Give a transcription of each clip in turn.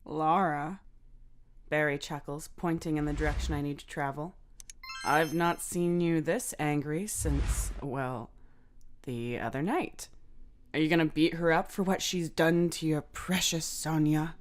Lara, Barry chuckles, pointing in the direction I need to travel. I've not seen you this angry since, well, the other night. Are you gonna beat her up for what she's done to your precious Sonya?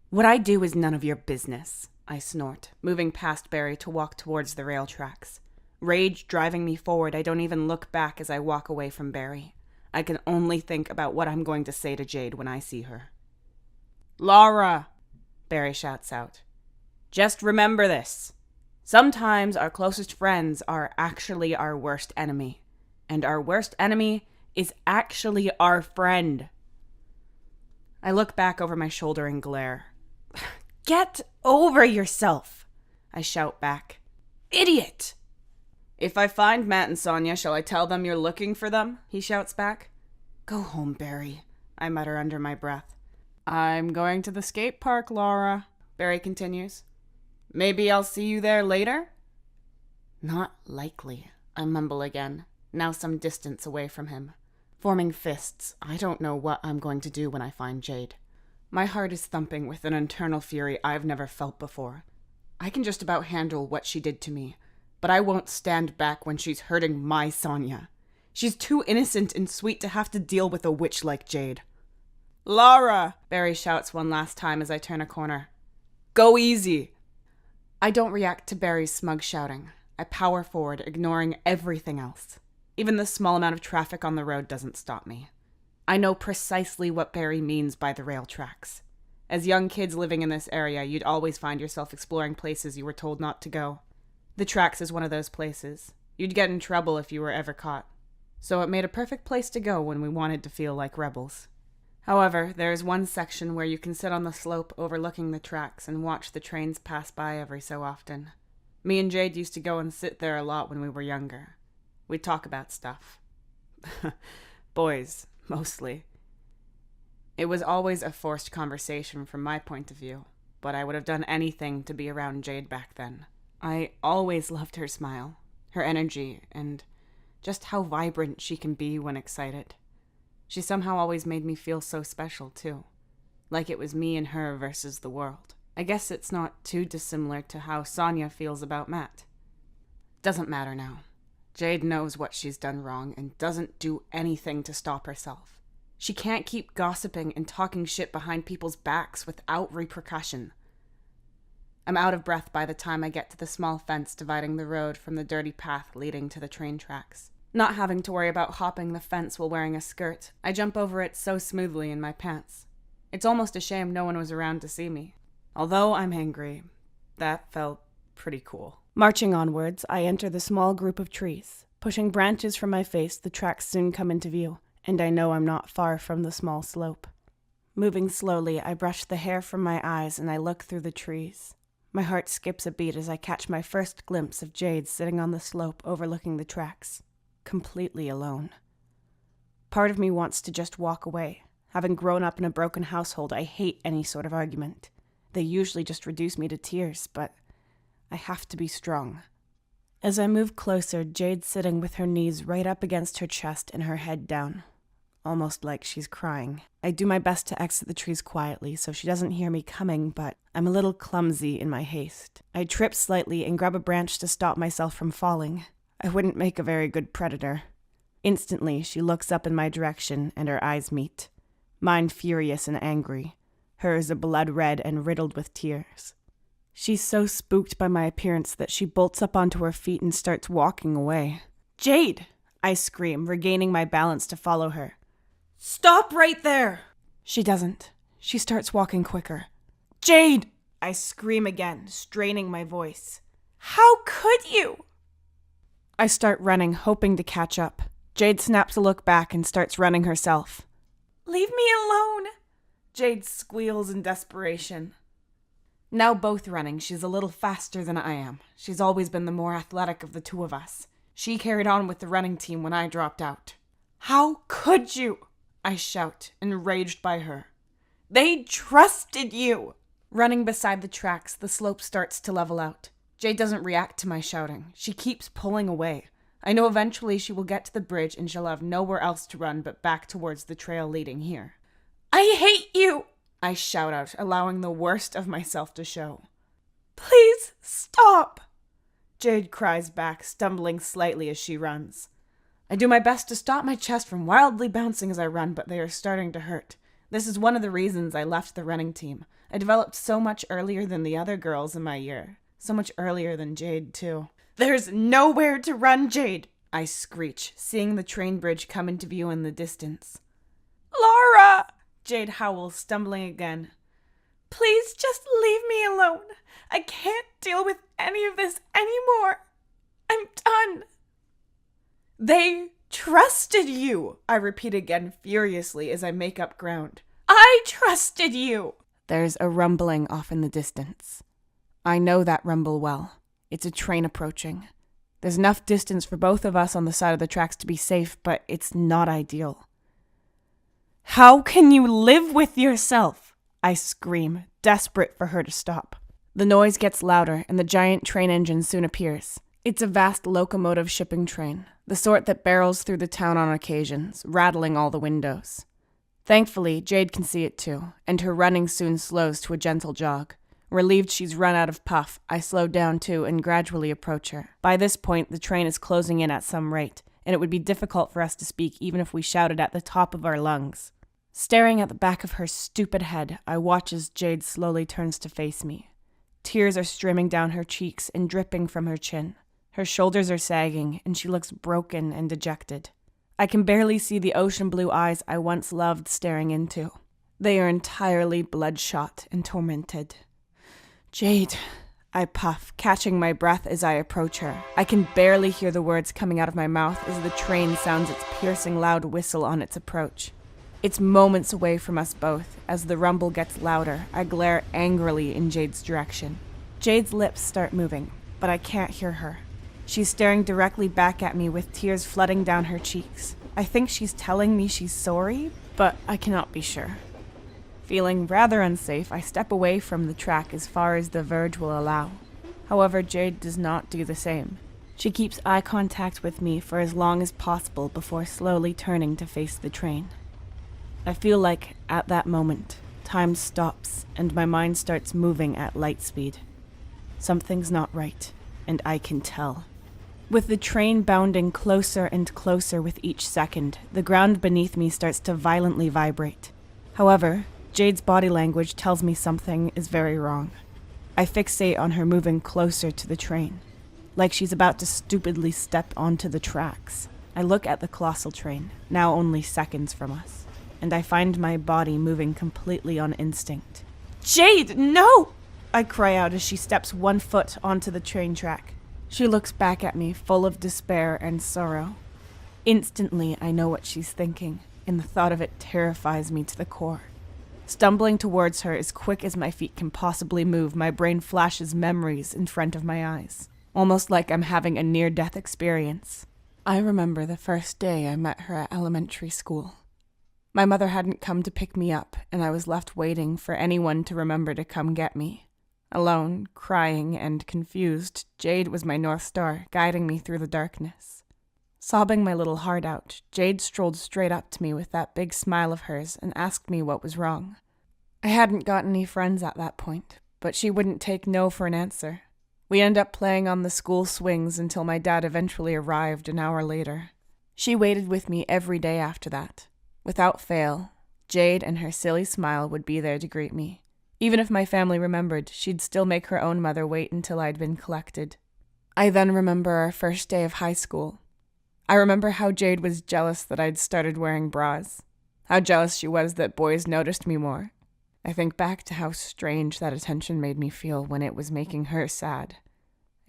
What I do is none of your business, I snort, moving past Barry to walk towards the rail tracks. Rage driving me forward, I don't even look back as I walk away from Barry. I can only think about what I'm going to say to Jade when I see her. Lara, Barry shouts out. Just remember this. Sometimes our closest friends are actually our worst enemy. And our worst enemy is actually our friend. I look back over my shoulder and glare. Get over yourself, I shout back. Idiot! If I find Matt and Sonya, shall I tell them you're looking for them? He shouts back. Go home, Barry, I mutter under my breath. I'm going to the skate park, Lara, Barry continues. Maybe I'll see you there later? Not likely, I mumble again, now some distance away from him. Forming fists, I don't know what I'm going to do when I find Jade. My heart is thumping with an internal fury I've never felt before. I can just about handle what she did to me, but I won't stand back when she's hurting my Sonya. She's too innocent and sweet to have to deal with a witch like Jade. Lara, Barry shouts one last time as I turn a corner. Go easy. I don't react to Barry's smug shouting. I power forward, ignoring everything else. Even the small amount of traffic on the road doesn't stop me. I know precisely what Barry means by the rail tracks. As young kids living in this area, you'd always find yourself exploring places you were told not to go. The tracks is one of those places. You'd get in trouble if you were ever caught. So it made a perfect place to go when we wanted to feel like rebels. However, there is one section where you can sit on the slope overlooking the tracks and watch the trains pass by every so often. Me and Jade used to go and sit there a lot when we were younger. We'd talk about stuff. Boys, mostly. It was always a forced conversation from my point of view, but I would have done anything to be around Jade back then. I always loved her smile, her energy, and just how vibrant she can be when excited. She somehow always made me feel so special, too. Like it was me and her versus the world. I guess it's not too dissimilar to how Sonya feels about Matt. Doesn't matter now. Jade knows what she's done wrong and doesn't do anything to stop herself. She can't keep gossiping and talking shit behind people's backs without repercussion. I'm out of breath by the time I get to the small fence dividing the road from the dirty path leading to the train tracks. Not having to worry about hopping the fence while wearing a skirt, I jump over it so smoothly in my pants. It's almost a shame no one was around to see me. Although I'm angry, that felt pretty cool. Marching onwards, I enter the small group of trees. Pushing branches from my face, the tracks soon come into view, and I know I'm not far from the small slope. Moving slowly, I brush the hair from my eyes and I look through the trees. My heart skips a beat as I catch my first glimpse of Jade sitting on the slope overlooking the tracks, completely alone. Part of me wants to just walk away. Having grown up in a broken household, I hate any sort of argument. They usually just reduce me to tears, but I have to be strong. As I move closer, Jade's sitting with her knees right up against her chest and her head down, almost like she's crying. I do my best to exit the trees quietly so she doesn't hear me coming, but I'm a little clumsy in my haste. I trip slightly and grab a branch to stop myself from falling. I wouldn't make a very good predator. Instantly, she looks up in my direction and our eyes meet. Mine furious and angry. Hers a blood red and riddled with tears. She's so spooked by my appearance that she bolts up onto her feet and starts walking away. Jade! I scream, regaining my balance to follow her. Stop right there! She doesn't. She starts walking quicker. Jade! I scream again, straining my voice. How could you? I start running, hoping to catch up. Jade snaps a look back and starts running herself. Leave me alone! Jade squeals in desperation. Now both running, she's a little faster than I am. She's always been the more athletic of the two of us. She carried on with the running team when I dropped out. How could you? I shout, enraged by her. They trusted you! Running beside the tracks, the slope starts to level out. Jade doesn't react to my shouting. She keeps pulling away. I know eventually she will get to the bridge and she'll have nowhere else to run but back towards the trail leading here. I hate you! I shout out, allowing the worst of myself to show. Please stop! Jade cries back, stumbling slightly as she runs. I do my best to stop my chest from wildly bouncing as I run, but they are starting to hurt. This is one of the reasons I left the running team. I developed so much earlier than the other girls in my year. So much earlier than Jade, too. There's nowhere to run, Jade! I screech, seeing the train bridge come into view in the distance. Lara! Jade howls, stumbling again. Please just leave me alone. I can't deal with any of this anymore. I'm done. They trusted you, I repeat again furiously as I make up ground. I trusted you! There's a rumbling off in the distance. I know that rumble well. It's a train approaching. There's enough distance for both of us on the side of the tracks to be safe, but it's not ideal. How can you live with yourself? I scream, desperate for her to stop. The noise gets louder, and the giant train engine soon appears. It's a vast locomotive shipping train, the sort that barrels through the town on occasions, rattling all the windows. Thankfully, Jade can see it too, and her running soon slows to a gentle jog. Relieved she's run out of puff, I slow down too and gradually approach her. By this point, the train is closing in at some rate, and it would be difficult for us to speak even if we shouted at the top of our lungs. Staring at the back of her stupid head, I watch as Jade slowly turns to face me. Tears are streaming down her cheeks and dripping from her chin. Her shoulders are sagging, and she looks broken and dejected. I can barely see the ocean blue eyes I once loved staring into. They are entirely bloodshot and tormented. Jade, I puff, catching my breath as I approach her. I can barely hear the words coming out of my mouth as the train sounds its piercing loud whistle on its approach. It's moments away from us both. As the rumble gets louder, I glare angrily in Jade's direction. Jade's lips start moving, but I can't hear her. She's staring directly back at me with tears flooding down her cheeks. I think she's telling me she's sorry, but I cannot be sure. Feeling rather unsafe, I step away from the track as far as the verge will allow. However, Jade does not do the same. She keeps eye contact with me for as long as possible before slowly turning to face the train. I feel like, at that moment, time stops and my mind starts moving at light speed. Something's not right, and I can tell. With the train bounding closer and closer with each second, the ground beneath me starts to violently vibrate. However, Jade's body language tells me something is very wrong. I fixate on her moving closer to the train, like she's about to stupidly step onto the tracks. I look at the colossal train, now only seconds from us, and I find my body moving completely on instinct. Jade, no! I cry out as she steps 1 foot onto the train track. She looks back at me, full of despair and sorrow. Instantly, I know what she's thinking, and the thought of it terrifies me to the core. Stumbling towards her as quick as my feet can possibly move, my brain flashes memories in front of my eyes, almost like I'm having a near-death experience. I remember the first day I met her at elementary school. My mother hadn't come to pick me up, and I was left waiting for anyone to remember to come get me. Alone, crying, and confused, Jade was my North Star, guiding me through the darkness. Sobbing my little heart out, Jade strolled straight up to me with that big smile of hers and asked me what was wrong. I hadn't got any friends at that point, but she wouldn't take no for an answer. We ended up playing on the school swings until my dad eventually arrived an hour later. She waited with me every day after that. Without fail, Jade and her silly smile would be there to greet me. Even if my family remembered, she'd still make her own mother wait until I'd been collected. I then remember our first day of high school. I remember how Jade was jealous that I'd started wearing bras. How jealous she was that boys noticed me more. I think back to how strange that attention made me feel when it was making her sad.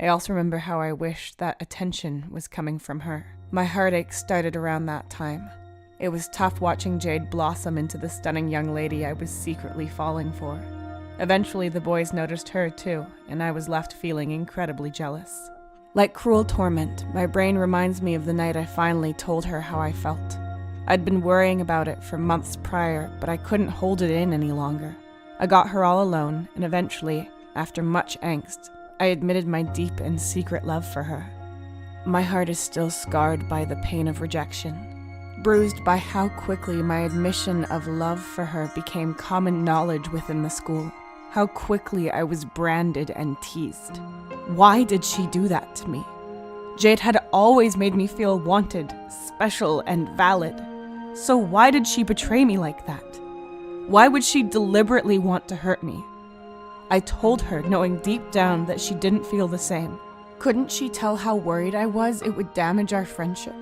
I also remember how I wished that attention was coming from her. My heartache started around that time. It was tough watching Jade blossom into the stunning young lady I was secretly falling for. Eventually, the boys noticed her too, and I was left feeling incredibly jealous. Like cruel torment, my brain reminds me of the night I finally told her how I felt. I'd been worrying about it for months prior, but I couldn't hold it in any longer. I got her all alone, and eventually, after much angst, I admitted my deep and secret love for her. My heart is still scarred by the pain of rejection. bruised by how quickly my admission of love for her became common knowledge within the school. How quickly I was branded and teased. Why did she do that to me? Jade had always made me feel wanted, special, and valid. So why did she betray me like that? Why would she deliberately want to hurt me? I told her, knowing deep down that she didn't feel the same. Couldn't she tell how worried I was it would damage our friendship?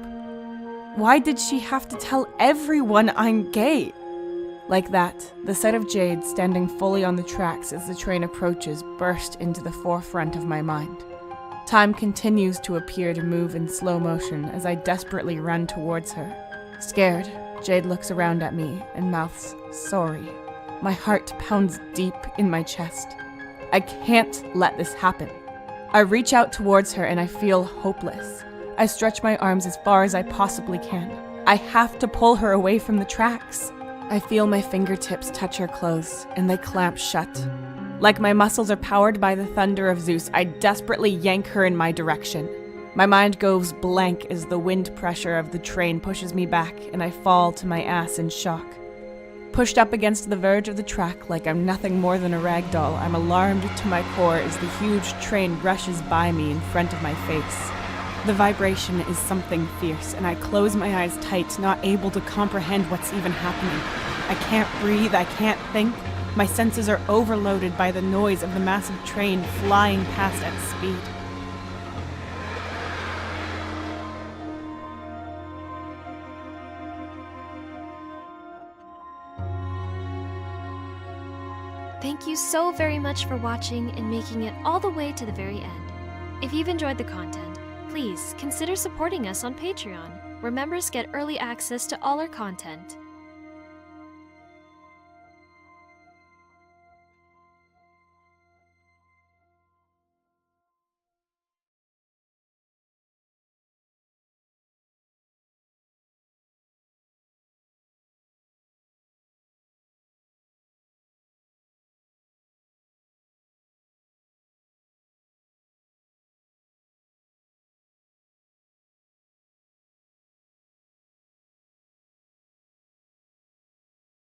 Why did she have to tell everyone I'm gay? Like that, the sight of Jade standing fully on the tracks as the train approaches burst into the forefront of my mind. Time continues to appear to move in slow motion as I desperately run towards her. Scared, Jade looks around at me and mouths, "Sorry." My heart pounds deep in my chest. I can't let this happen. I reach out towards her and I feel hopeless. I stretch my arms as far as I possibly can. I have to pull her away from the tracks. I feel my fingertips touch her clothes, and they clamp shut. Like my muscles are powered by the thunder of Zeus, I desperately yank her in my direction. My mind goes blank as the wind pressure of the train pushes me back, and I fall to my ass in shock. Pushed up against the verge of the track like I'm nothing more than a rag doll, I'm alarmed to my core as the huge train rushes by me in front of my face. The vibration is something fierce, and I close my eyes tight, not able to comprehend what's even happening. I can't breathe, I can't think. My senses are overloaded by the noise of the massive train flying past at speed. Thank you so very much for watching and making it all the way to the very end. If you've enjoyed the content, please consider supporting us on Patreon, where members get early access to all our content.